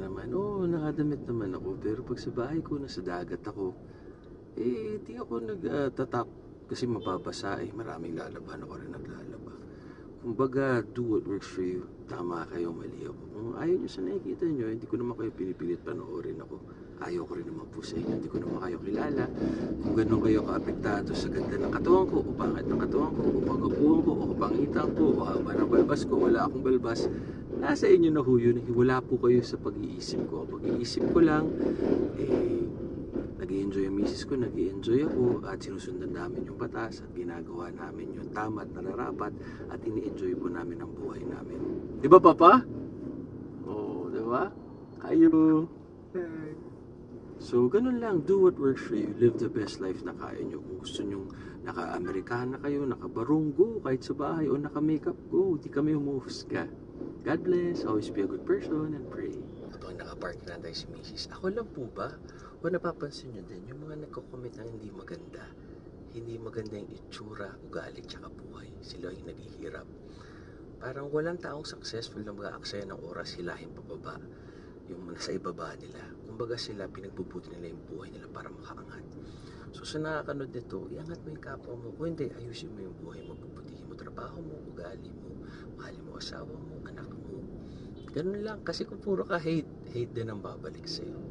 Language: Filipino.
naman. Oo, nakadamit naman ako. Pero pag sa bahay ko, nasa dagat ako, di ako nagtatap kasi mababasa eh. Maraming lalaban ako rin naglalaba. Kumbaga, do what works for you. Tama kayo, mali ako. Kung ayaw nyo sa nakikita nyo, hindi ko naman kayo pinipilit panoorin ako. Ayaw ko rin naman po sa inyo. Hindi ko naman kayo kilala. Kung ganun kayo kaapektado sa ganda ng katawan ko, o pangit ng katawan ko, o pag-upuan ko, o kapangitan ko, o haba ng balbas ko, wala akong balbas, nasa inyo na ho yun. Wala po kayo sa pag-iisip ko. Pag-iisip ko lang, nag-i-enjoy yung misis ko, nag-i-enjoy ako, at sinusundan namin yung batas, at ginagawa namin yung tama at nararapat, at ini-enjoy po namin ang buhay namin. Di ba, Papa? Oo, di ba? Kayo. So, ganun lang. Do what works for you. Live the best life na kaya nyo. Kung gusto nyo naka-Amerikana kayo, naka-barong, go. Kahit sa bahay o naka-makeup, go. Di kami humuhusga. God bless. Always be a good person and pray. Habang naka-park na tayo si Mrs. Ako lang po ba? O napapansin nyo din, yung mga nagko-commit ng hindi maganda yung itsura, ugali, tsaka buhay. Sila yung naghihirap. Parang walang taong successful na mag-aaksaya ng oras hilahin pababa yung nasa ibaba nila. Kumbaga sila, pinagbubuti nila yung buhay nila para makaangat. So sa nakakanood nito, iangat mo yung kapwa mo. Kung hindi, ayusin mo yung buhay mo, puputihin mo trabaho mo, ugali mo, mahalin mo asawa mo, anak mo. Ganun lang, kasi kung puro ka hate din ang babalik sa'yo.